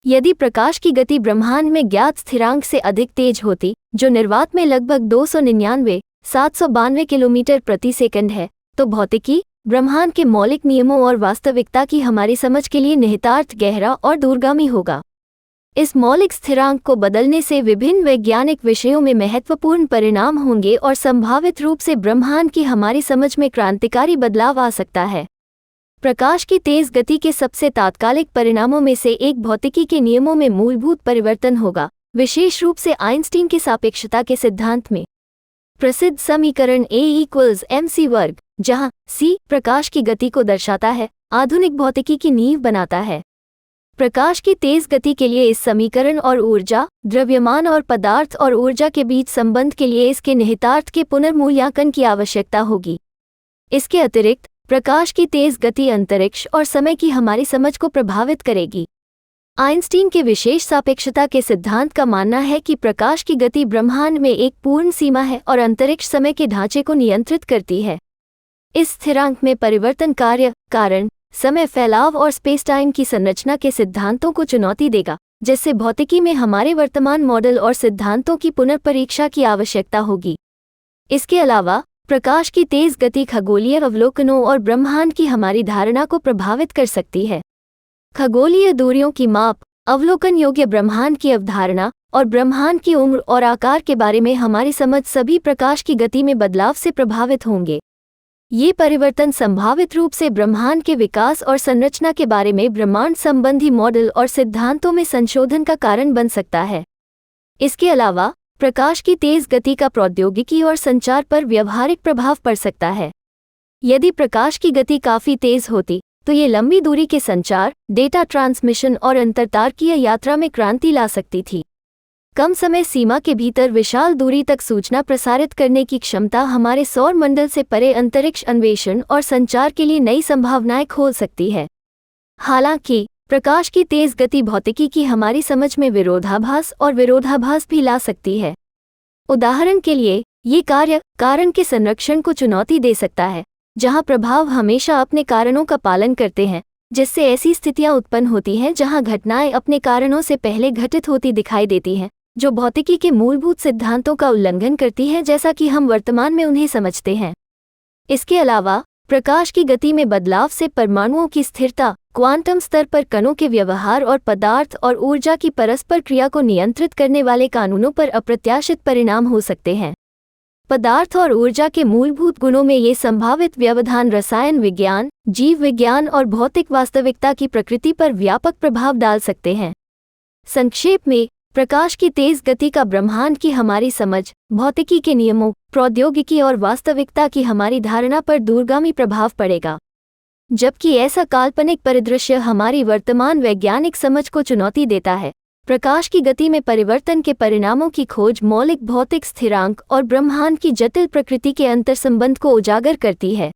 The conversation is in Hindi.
यदि प्रकाश की गति ब्रह्मांड में ज्ञात स्थिरांक से अधिक तेज होती, जो निर्वात में लगभग 299,792 किलोमीटर प्रति सेकंड है, तो भौतिकी, ब्रह्मांड के मौलिक नियमों और वास्तविकता की हमारी समझ के लिए निहितार्थ गहरा और दूरगामी होगा। इस मौलिक स्थिरांक को बदलने से विभिन्न वैज्ञानिक विषयों में महत्वपूर्ण परिणाम होंगे और संभावित रूप से ब्रह्मांड की हमारी समझ में क्रांतिकारी बदलाव आ सकता है। प्रकाश की तेज गति के सबसे तात्कालिक परिणामों में से एक भौतिकी के नियमों में मूलभूत परिवर्तन होगा, विशेष रूप से आइंस्टीन के सापेक्षता के सिद्धांत में प्रसिद्ध समीकरण A=mc वर्ग, जहां c प्रकाश की गति को दर्शाता है, आधुनिक भौतिकी की नींव बनाता है। प्रकाश की तेज गति के लिए इस समीकरण और ऊर्जा, द्रव्यमान और पदार्थ और ऊर्जा के बीच संबंध के लिए इसके निहितार्थ के पुनर्मूल्यांकन की आवश्यकता होगी। इसके अतिरिक्त प्रकाश की तेज गति अंतरिक्ष और समय की हमारी समझ को प्रभावित करेगी। आइंस्टीन के विशेष सापेक्षता के सिद्धांत का मानना है कि प्रकाश की गति ब्रह्मांड में एक पूर्ण सीमा है और अंतरिक्ष समय के ढांचे को नियंत्रित करती है। इस स्थिरांक में परिवर्तन कार्य, कारण, समय फैलाव और स्पेस-टाइम की संरचना के सिद्धांतों को चुनौती देगा, जिससे भौतिकी में हमारे वर्तमान मॉडल और सिद्धांतों की पुनर्परीक्षा की आवश्यकता होगी। इसके अलावा प्रकाश की तेज गति खगोलीय अवलोकनों और ब्रह्मांड की हमारी धारणा को प्रभावित कर सकती है। खगोलीय दूरियों की माप, अवलोकन योग्य ब्रह्मांड की अवधारणा और ब्रह्मांड की उम्र और आकार के बारे में हमारी समझ सभी प्रकाश की गति में बदलाव से प्रभावित होंगे। ये परिवर्तन संभावित रूप से ब्रह्मांड के विकास और संरचना के बारे में ब्रह्मांड संबंधी मॉडल और सिद्धांतों में संशोधन का कारण बन सकता है। इसके अलावा प्रकाश की तेज गति का प्रौद्योगिकी और संचार पर व्यावहारिक प्रभाव पड़ सकता है। यदि प्रकाश की गति काफ़ी तेज होती, तो ये लंबी दूरी के संचार, डेटा ट्रांसमिशन और अंतरतारकीय यात्रा में क्रांति ला सकती थी। कम समय सीमा के भीतर विशाल दूरी तक सूचना प्रसारित करने की क्षमता हमारे सौर मंडल से परे अंतरिक्ष अन्वेषण और संचार के लिए नई संभावनाएं खोल सकती है। हालांकि प्रकाश की तेज गति भौतिकी की हमारी समझ में विरोधाभास और विरोधाभास भी ला सकती है। उदाहरण के लिए, ये कार्य कारण के संरक्षण को चुनौती दे सकता है, जहां प्रभाव हमेशा अपने कारणों का पालन करते हैं, जिससे ऐसी स्थितियां उत्पन्न होती हैं जहां घटनाएं अपने कारणों से पहले घटित होती दिखाई देती हैं, जो भौतिकी के मूलभूत सिद्धांतों का उल्लंघन करती है जैसा कि हम वर्तमान में उन्हें समझते हैं। इसके अलावा प्रकाश की गति में बदलाव से परमाणुओं की स्थिरता, क्वांटम स्तर पर कणों के व्यवहार और पदार्थ और ऊर्जा की परस्पर क्रिया को नियंत्रित करने वाले कानूनों पर अप्रत्याशित परिणाम हो सकते हैं। पदार्थ और ऊर्जा के मूलभूत गुणों में ये संभावित व्यवधान रसायन विज्ञान, जीव विज्ञान और भौतिक वास्तविकता की प्रकृति पर व्यापक प्रभाव डाल सकते हैं। संक्षेप में, प्रकाश की तेज गति का ब्रह्मांड की हमारी समझ, भौतिकी के नियमों, प्रौद्योगिकी और वास्तविकता की हमारी धारणा पर दूरगामी प्रभाव पड़ेगा। जबकि ऐसा काल्पनिक परिदृश्य हमारी वर्तमान वैज्ञानिक समझ को चुनौती देता है। प्रकाश की गति में परिवर्तन के परिणामों की खोज मौलिक भौतिक स्थिरांक और ब्रह्मांड की जटिल प्रकृति के अंतर्संबंध को उजागर करती है।